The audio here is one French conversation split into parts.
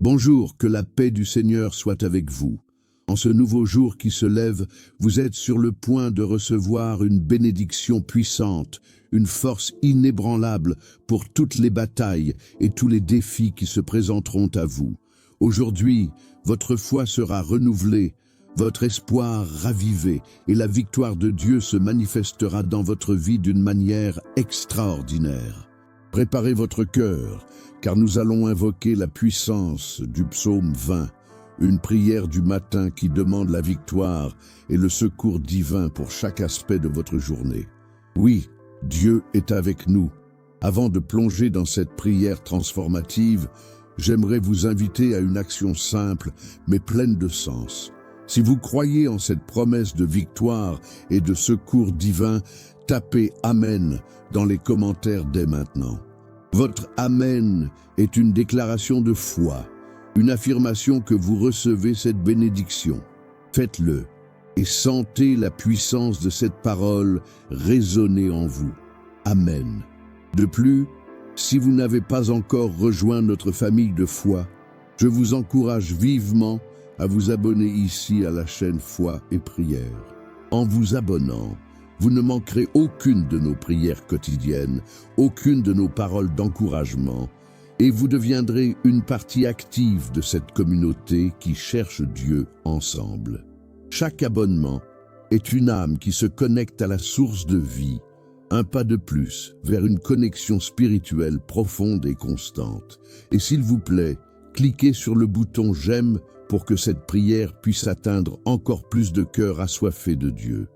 Bonjour, que la paix du Seigneur soit avec vous. En ce nouveau jour qui se lève, vous êtes sur le point de recevoir une bénédiction puissante, une force inébranlable pour toutes les batailles et tous les défis qui se présenteront à vous. Aujourd'hui, votre foi sera renouvelée, votre espoir ravivé et la victoire de Dieu se manifestera dans votre vie d'une manière extraordinaire. Préparez votre cœur, car nous allons invoquer la puissance du psaume 20, une prière du matin qui demande la victoire et le secours divin pour chaque aspect de votre journée. Oui, Dieu est avec nous. Avant de plonger dans cette prière transformative, j'aimerais vous inviter à une action simple mais pleine de sens. Si vous croyez en cette promesse de victoire et de secours divin, tapez « Amen » dans les commentaires dès maintenant. Votre « Amen » est une déclaration de foi, une affirmation que vous recevez cette bénédiction. Faites-le et sentez la puissance de cette parole résonner en vous. Amen. De plus, si vous n'avez pas encore rejoint notre famille de foi, je vous encourage vivement à vous abonner ici à la chaîne Foi et Prière. En vous abonnant, vous ne manquerez aucune de nos prières quotidiennes, aucune de nos paroles d'encouragement, et vous deviendrez une partie active de cette communauté qui cherche Dieu ensemble. Chaque abonnement est une âme qui se connecte à la source de vie, un pas de plus vers une connexion spirituelle profonde et constante. Et s'il vous plaît, cliquez sur le bouton « J'aime » pour que cette prière puisse atteindre encore plus de cœurs assoiffés de Dieu.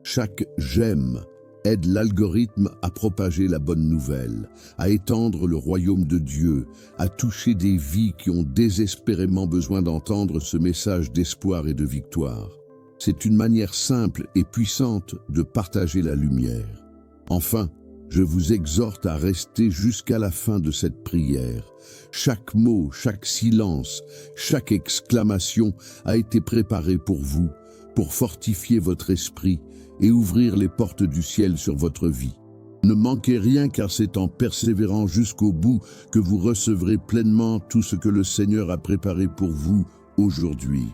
Chaque « J'aime » aide l'algorithme à propager la bonne nouvelle, à étendre le royaume de Dieu, à toucher des vies qui ont désespérément besoin d'entendre ce message d'espoir et de victoire. C'est une manière simple et puissante de partager la lumière. Enfin, je vous exhorte à rester jusqu'à la fin de cette prière. Chaque mot, chaque silence, chaque exclamation a été préparé pour vous, pour fortifier votre esprit et ouvrir les portes du ciel sur votre vie. Ne manquez rien, car c'est en persévérant jusqu'au bout que vous recevrez pleinement tout ce que le Seigneur a préparé pour vous aujourd'hui.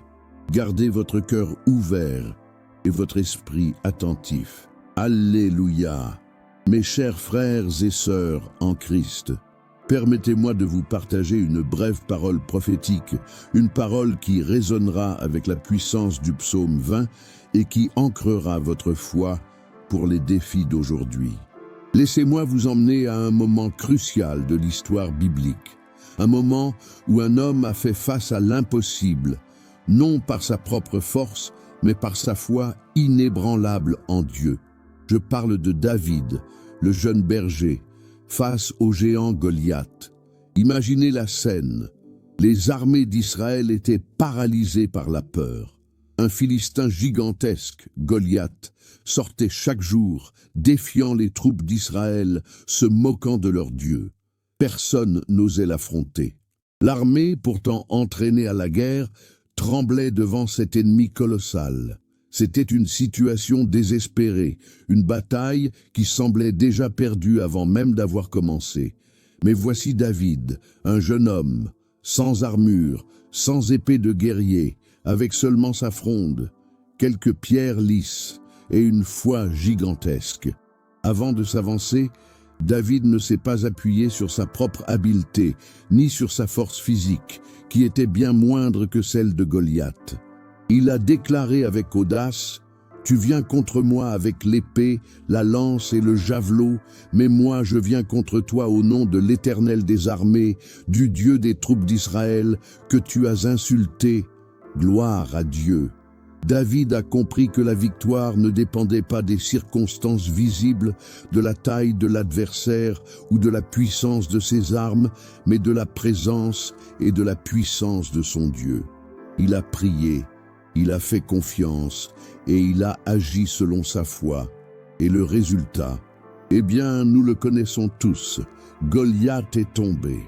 Gardez votre cœur ouvert et votre esprit attentif. Alléluia! Mes chers frères et sœurs en Christ, permettez-moi de vous partager une brève parole prophétique, une parole qui résonnera avec la puissance du psaume 20 et qui ancrera votre foi pour les défis d'aujourd'hui. Laissez-moi vous emmener à un moment crucial de l'histoire biblique, un moment où un homme a fait face à l'impossible, non par sa propre force, mais par sa foi inébranlable en Dieu. Je parle de David, le jeune berger, face au géant Goliath. Imaginez la scène. Les armées d'Israël étaient paralysées par la peur. Un Philistin gigantesque, Goliath, sortait chaque jour, défiant les troupes d'Israël, se moquant de leur Dieu. Personne n'osait l'affronter. L'armée, pourtant entraînée à la guerre, tremblait devant cet ennemi colossal. C'était une situation désespérée, une bataille qui semblait déjà perdue avant même d'avoir commencé. Mais voici David, un jeune homme, sans armure, sans épée de guerrier, avec seulement sa fronde, quelques pierres lisses et une foi gigantesque. Avant de s'avancer, David ne s'est pas appuyé sur sa propre habileté, ni sur sa force physique, qui était bien moindre que celle de Goliath. Il a déclaré avec audace « Tu viens contre moi avec l'épée, la lance et le javelot, mais moi je viens contre toi au nom de l'Éternel des armées, du Dieu des troupes d'Israël, que tu as insulté. Gloire à Dieu !» David a compris que la victoire ne dépendait pas des circonstances visibles, de la taille de l'adversaire ou de la puissance de ses armes, mais de la présence et de la puissance de son Dieu. Il a prié. Il a fait confiance et il a agi selon sa foi. Et le résultat, eh bien, nous le connaissons tous. Goliath est tombé.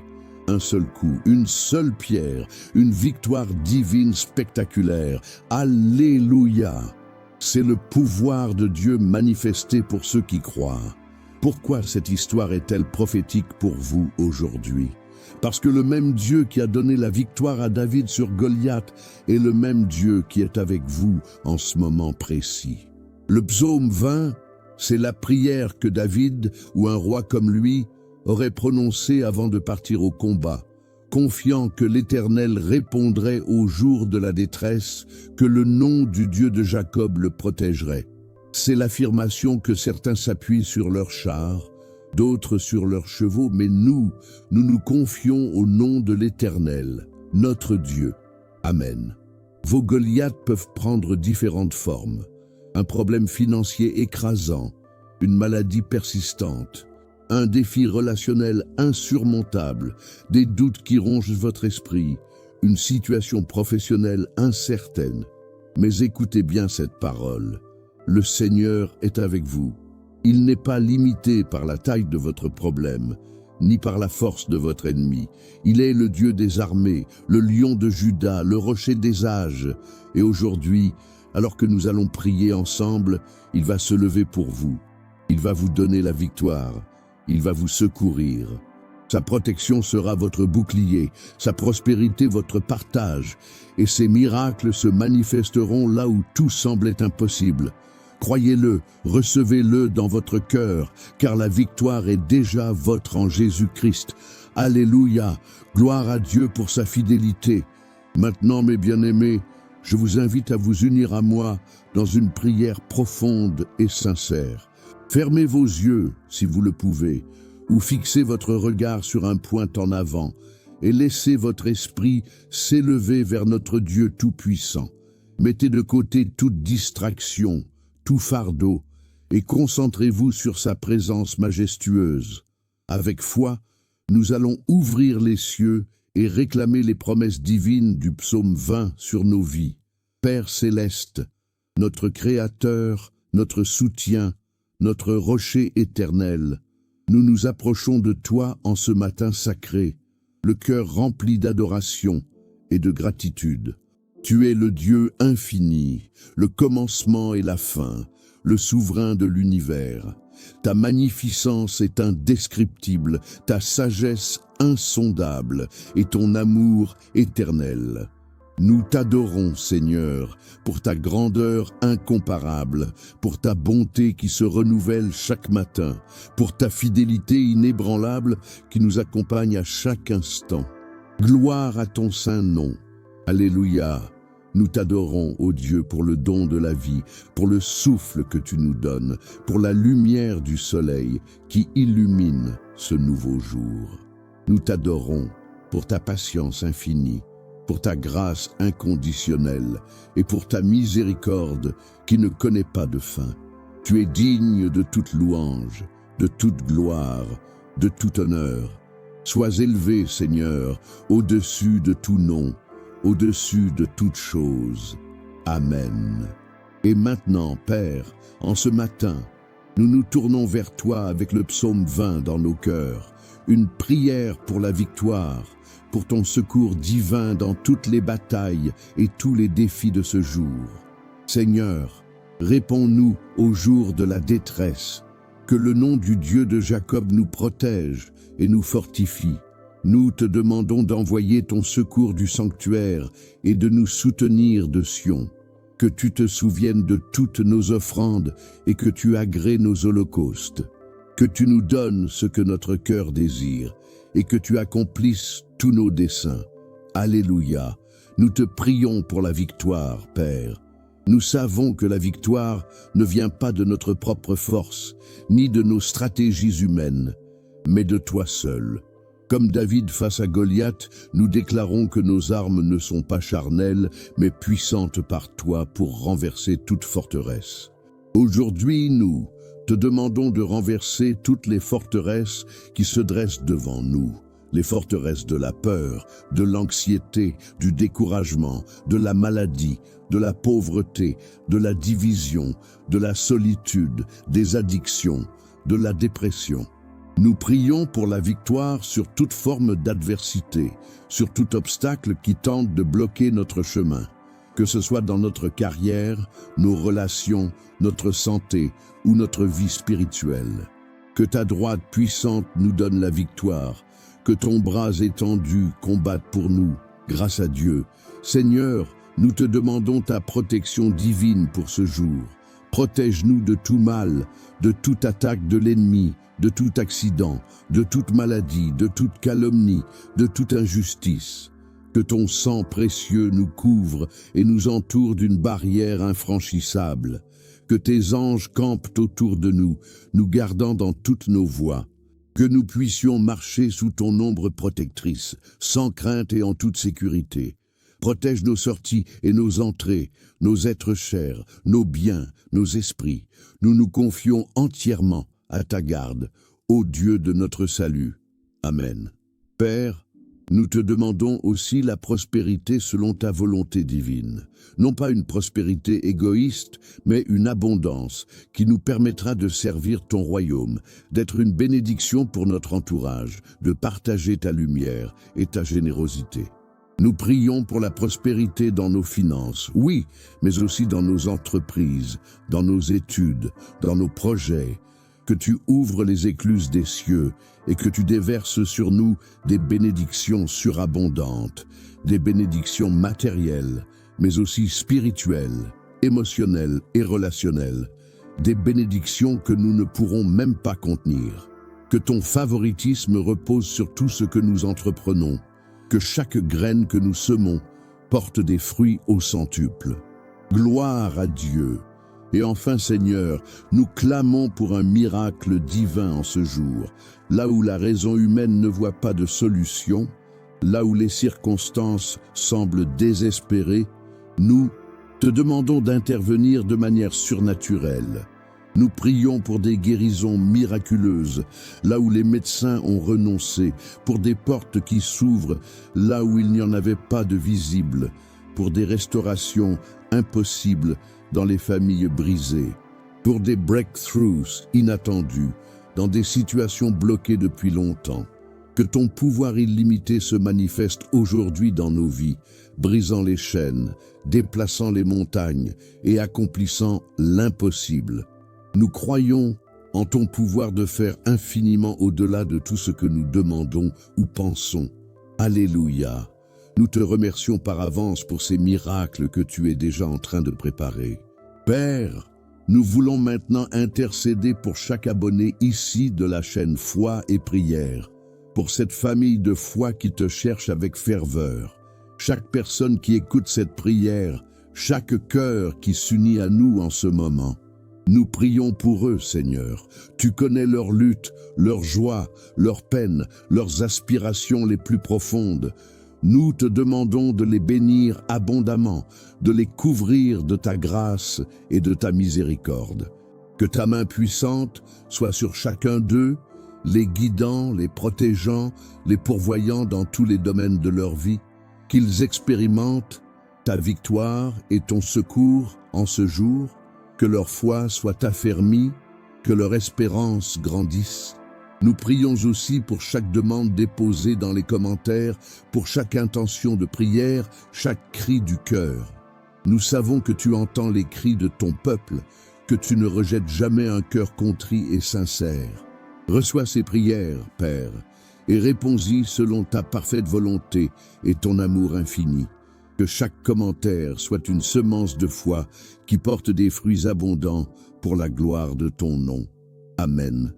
Un seul coup, une seule pierre, une victoire divine spectaculaire. Alléluia! C'est le pouvoir de Dieu manifesté pour ceux qui croient. Pourquoi cette histoire est-elle prophétique pour vous aujourd'hui? parce que le même Dieu qui a donné la victoire à David sur Goliath est le même Dieu qui est avec vous en ce moment précis. Le psaume 20, c'est la prière que David, ou un roi comme lui, aurait prononcée avant de partir au combat, confiant que l'Éternel répondrait au jour de la détresse, que le nom du Dieu de Jacob le protégerait. C'est l'affirmation que certains s'appuient sur leurs chars, d'autres sur leurs chevaux, mais nous nous confions au nom de l'Éternel, notre Dieu. Amen. Vos Goliaths peuvent prendre différentes formes. Un problème financier écrasant, une maladie persistante, un défi relationnel insurmontable, des doutes qui rongent votre esprit, une situation professionnelle incertaine. Mais écoutez bien cette parole. Le Seigneur est avec vous. Il n'est pas limité par la taille de votre problème, ni par la force de votre ennemi. Il est le Dieu des armées, le lion de Juda, le rocher des âges. Et aujourd'hui, alors que nous allons prier ensemble, il va se lever pour vous. Il va vous donner la victoire. Il va vous secourir. Sa protection sera votre bouclier, sa prospérité votre partage, et ses miracles se manifesteront là où tout semblait impossible. Croyez-le, recevez-le dans votre cœur, car la victoire est déjà votre en Jésus-Christ. Alléluia, gloire à Dieu pour sa fidélité. Maintenant, mes bien-aimés, je vous invite à vous unir à moi dans une prière profonde et sincère. Fermez vos yeux, si vous le pouvez, ou fixez votre regard sur un point en avant, et laissez votre esprit s'élever vers notre Dieu Tout-Puissant. Mettez de côté toute distraction, tout fardeau, et concentrez-vous sur sa présence majestueuse. Avec foi, nous allons ouvrir les cieux et réclamer les promesses divines du psaume 20 sur nos vies. Père céleste, notre Créateur, notre soutien, notre rocher éternel, nous nous approchons de toi en ce matin sacré, le cœur rempli d'adoration et de gratitude. Tu es le Dieu infini, le commencement et la fin, le souverain de l'univers. Ta magnificence est indescriptible, ta sagesse insondable et ton amour éternel. Nous t'adorons, Seigneur, pour ta grandeur incomparable, pour ta bonté qui se renouvelle chaque matin, pour ta fidélité inébranlable qui nous accompagne à chaque instant. Gloire à ton saint nom. Alléluia. Nous t'adorons, ô Dieu, pour le don de la vie, pour le souffle que tu nous donnes, pour la lumière du soleil qui illumine ce nouveau jour. Nous t'adorons pour ta patience infinie, pour ta grâce inconditionnelle et pour ta miséricorde qui ne connaît pas de fin. Tu es digne de toute louange, de toute gloire, de tout honneur. Sois élevé, Seigneur, au-dessus de tout nom, au-dessus de toute chose. Amen. Et maintenant, Père, en ce matin, nous nous tournons vers toi avec le psaume 20 dans nos cœurs, une prière pour la victoire, pour ton secours divin dans toutes les batailles et tous les défis de ce jour. Seigneur, réponds-nous au jour de la détresse, que le nom du Dieu de Jacob nous protège et nous fortifie. Nous te demandons d'envoyer ton secours du sanctuaire et de nous soutenir de Sion. Que tu te souviennes de toutes nos offrandes et que tu agrées nos holocaustes. Que tu nous donnes ce que notre cœur désire et que tu accomplisses tous nos desseins. Alléluia. Nous te prions pour la victoire, Père. Nous savons que la victoire ne vient pas de notre propre force, ni de nos stratégies humaines, mais de toi seul. Comme David face à Goliath, nous déclarons que nos armes ne sont pas charnelles, mais puissantes par toi pour renverser toute forteresse. Aujourd'hui, nous te demandons de renverser toutes les forteresses qui se dressent devant nous. Les forteresses de la peur, de l'anxiété, du découragement, de la maladie, de la pauvreté, de la division, de la solitude, des addictions, de la dépression. Nous prions pour la victoire sur toute forme d'adversité, sur tout obstacle qui tente de bloquer notre chemin, que ce soit dans notre carrière, nos relations, notre santé ou notre vie spirituelle. Que ta droite puissante nous donne la victoire, Que ton bras étendu combatte pour nous, grâce à Dieu. Seigneur, nous te demandons ta protection divine pour ce jour. Protège-nous de tout mal, de toute attaque de l'ennemi, de tout accident, de toute maladie, de toute calomnie, de toute injustice. Que ton sang précieux nous couvre et nous entoure d'une barrière infranchissable. Que tes anges campent autour de nous, nous gardant dans toutes nos voies. Que nous puissions marcher sous ton ombre protectrice, sans crainte et en toute sécurité. Protège nos sorties et nos entrées, nos êtres chers, nos biens, nos esprits. Nous nous confions entièrement à ta garde, ô Dieu de notre salut. Amen. Père, nous te demandons aussi la prospérité selon ta volonté divine. Non pas une prospérité égoïste, mais une abondance qui nous permettra de servir ton royaume, d'être une bénédiction pour notre entourage, de partager ta lumière et ta générosité. Nous prions pour la prospérité dans nos finances, oui, mais aussi dans nos entreprises, dans nos études, dans nos projets. Que tu ouvres les écluses des cieux et que tu déverses sur nous des bénédictions surabondantes, des bénédictions matérielles, mais aussi spirituelles, émotionnelles et relationnelles, des bénédictions que nous ne pourrons même pas contenir. Que ton favoritisme repose sur tout ce que nous entreprenons, que chaque graine que nous semons porte des fruits au centuple. Gloire à Dieu. Et enfin, Seigneur, nous clamons pour un miracle divin en ce jour, là où la raison humaine ne voit pas de solution, là où les circonstances semblent désespérées, nous te demandons d'intervenir de manière surnaturelle. Nous prions pour des guérisons miraculeuses, là où les médecins ont renoncé, pour des portes qui s'ouvrent, là où il n'y en avait pas de visibles, pour des restaurations impossibles dans les familles brisées, pour des breakthroughs inattendus, dans des situations bloquées depuis longtemps. Que ton pouvoir illimité se manifeste aujourd'hui dans nos vies, brisant les chaînes, déplaçant les montagnes et accomplissant l'impossible. Nous croyons en ton pouvoir de faire infiniment au-delà de tout ce que nous demandons ou pensons. Alléluia. Nous te remercions par avance pour ces miracles que tu es déjà en train de préparer. Père, nous voulons maintenant intercéder pour chaque abonné ici de la chaîne Foi et Prière, pour cette famille de foi qui te cherche avec ferveur, chaque personne qui écoute cette prière, chaque cœur qui s'unit à nous en ce moment. Nous prions pour eux, Seigneur. Tu connais leurs luttes, leurs joies, leurs peines, leurs aspirations les plus profondes. Nous te demandons de les bénir abondamment, de les couvrir de ta grâce et de ta miséricorde. Que ta main puissante soit sur chacun d'eux, les guidant, les protégeant, les pourvoyant dans tous les domaines de leur vie, qu'ils expérimentent ta victoire et ton secours en ce jour, que leur foi soit affermie, que leur espérance grandisse. Nous prions aussi pour chaque demande déposée dans les commentaires, pour chaque intention de prière, chaque cri du cœur. Nous savons que tu entends les cris de ton peuple, que tu ne rejettes jamais un cœur contrit et sincère. Reçois ces prières, Père, et réponds-y selon ta parfaite volonté et ton amour infini. Que chaque commentaire soit une semence de foi qui porte des fruits abondants pour la gloire de ton nom. Amen.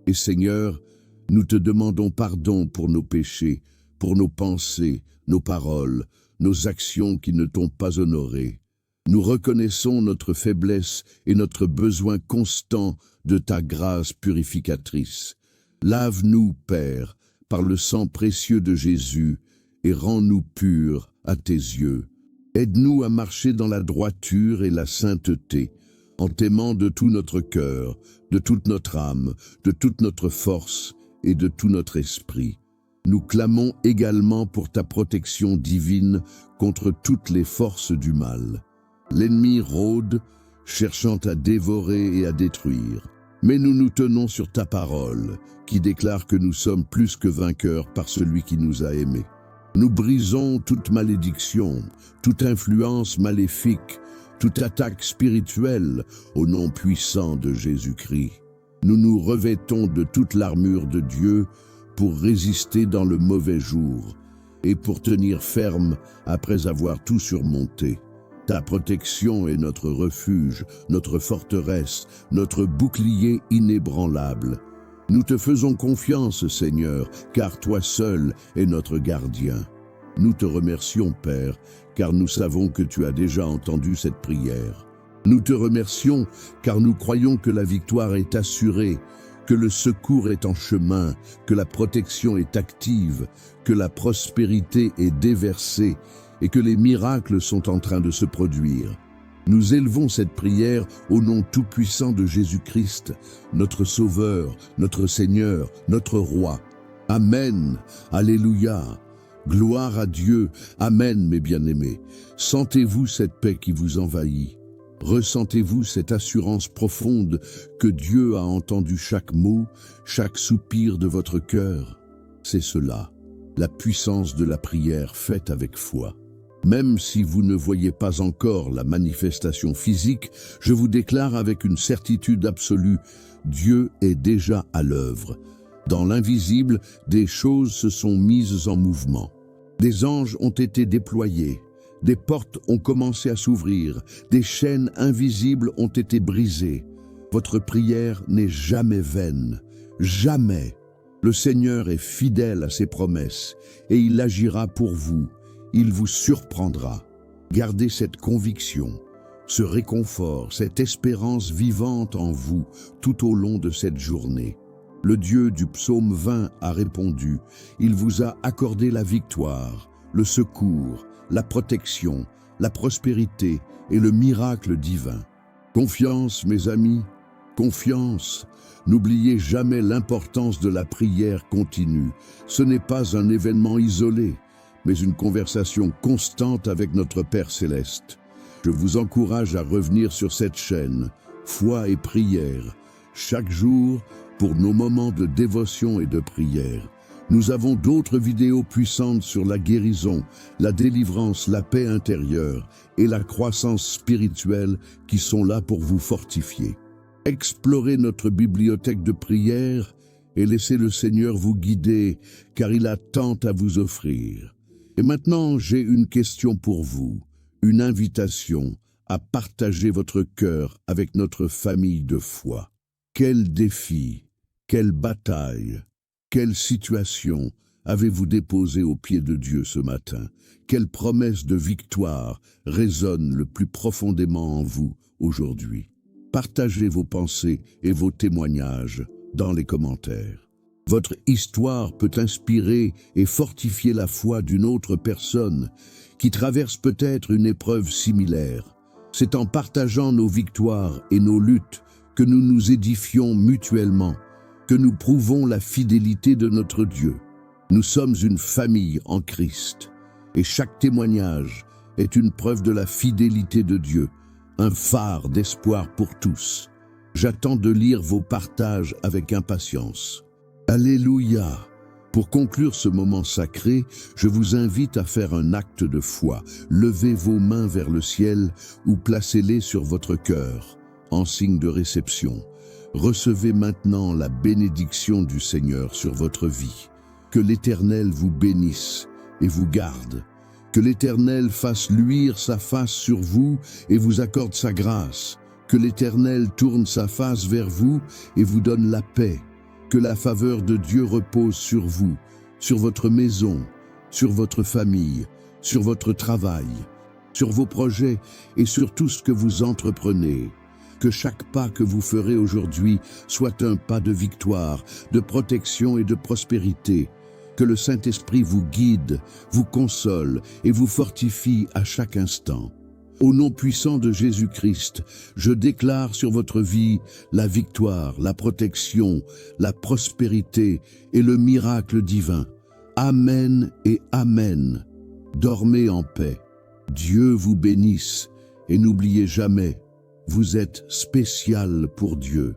Et Seigneur, nous te demandons pardon pour nos péchés, pour nos pensées, nos paroles, nos actions qui ne t'ont pas honorés. Nous reconnaissons notre faiblesse et notre besoin constant de ta grâce purificatrice. Lave-nous, Père, par le sang précieux de Jésus, et rends-nous purs à tes yeux. Aide-nous à marcher dans la droiture et la sainteté, en t'aimant de tout notre cœur, de toute notre âme, de toute notre force et de tout notre esprit. Nous clamons également pour ta protection divine contre toutes les forces du mal. L'ennemi rôde, cherchant à dévorer et à détruire. Mais nous nous tenons sur ta parole, qui déclare que nous sommes plus que vainqueurs par celui qui nous a aimés. Nous brisons toute malédiction, toute influence maléfique, toute attaque spirituelle au nom puissant de Jésus-Christ. Nous nous revêtons de toute l'armure de Dieu pour résister dans le mauvais jour et pour tenir ferme après avoir tout surmonté. Ta protection est notre refuge, notre forteresse, notre bouclier inébranlable. Nous te faisons confiance, Seigneur, car toi seul es notre gardien. Nous te remercions, Père, car nous savons que tu as déjà entendu cette prière. Nous te remercions, car nous croyons que la victoire est assurée, que le secours est en chemin, que la protection est active, que la prospérité est déversée et que les miracles sont en train de se produire. Nous élevons cette prière au nom tout-puissant de Jésus-Christ, notre Sauveur, notre Seigneur, notre Roi. Amen. Alléluia. Gloire à Dieu. Amen, mes bien-aimés. Sentez-vous cette paix qui vous envahit. Ressentez-vous cette assurance profonde que Dieu a entendu chaque mot, chaque soupir de votre cœur. C'est cela, la puissance de la prière faite avec foi. Même si vous ne voyez pas encore la manifestation physique, je vous déclare avec une certitude absolue, Dieu est déjà à l'œuvre. Dans l'invisible, des choses se sont mises en mouvement. Des anges ont été déployés. Des portes ont commencé à s'ouvrir, des chaînes invisibles ont été brisées. Votre prière n'est jamais vaine, jamais. Le Seigneur est fidèle à ses promesses et il agira pour vous, il vous surprendra. Gardez cette conviction, ce réconfort, cette espérance vivante en vous tout au long de cette journée. Le Dieu du psaume 20 a répondu, il vous a accordé la victoire, le secours, la protection, la prospérité et le miracle divin. Confiance, mes amis, confiance. N'oubliez jamais l'importance de la prière continue. Ce n'est pas un événement isolé, mais une conversation constante avec notre Père Céleste. Je vous encourage à revenir sur cette chaîne, foi et prière, chaque jour pour nos moments de dévotion et de prière. Nous avons d'autres vidéos puissantes sur la guérison, la délivrance, la paix intérieure et la croissance spirituelle qui sont là pour vous fortifier. Explorez notre bibliothèque de prière et laissez le Seigneur vous guider, car il a tant à vous offrir. Et maintenant, j'ai une question pour vous, une invitation à partager votre cœur avec notre famille de foi. Quel défi, quelle bataille, quelle situation avez-vous déposé aux pieds de Dieu ce matin? Quelle promesse de victoire résonne le plus profondément en vous aujourd'hui? Partagez vos pensées et vos témoignages dans les commentaires. Votre histoire peut inspirer et fortifier la foi d'une autre personne qui traverse peut-être une épreuve similaire. C'est en partageant nos victoires et nos luttes que nous nous édifions mutuellement, que nous prouvons la fidélité de notre Dieu. Nous sommes une famille en Christ, et chaque témoignage est une preuve de la fidélité de Dieu, un phare d'espoir pour tous. J'attends de lire vos partages avec impatience. Alléluia! Pour conclure ce moment sacré, je vous invite à faire un acte de foi. Levez vos mains vers le ciel ou placez-les sur votre cœur, en signe de réception. Recevez maintenant la bénédiction du Seigneur sur votre vie. Que l'Éternel vous bénisse et vous garde. Que l'Éternel fasse luire sa face sur vous et vous accorde sa grâce. Que l'Éternel tourne sa face vers vous et vous donne la paix. Que la faveur de Dieu repose sur vous, sur votre maison, sur votre famille, sur votre travail, sur vos projets et sur tout ce que vous entreprenez. Que chaque pas que vous ferez aujourd'hui soit un pas de victoire, de protection et de prospérité. Que le Saint-Esprit vous guide, vous console et vous fortifie à chaque instant. Au nom puissant de Jésus-Christ, je déclare sur votre vie la victoire, la protection, la prospérité et le miracle divin. Amen et Amen. Dormez en paix. Dieu vous bénisse et n'oubliez jamais, vous êtes spécial pour Dieu.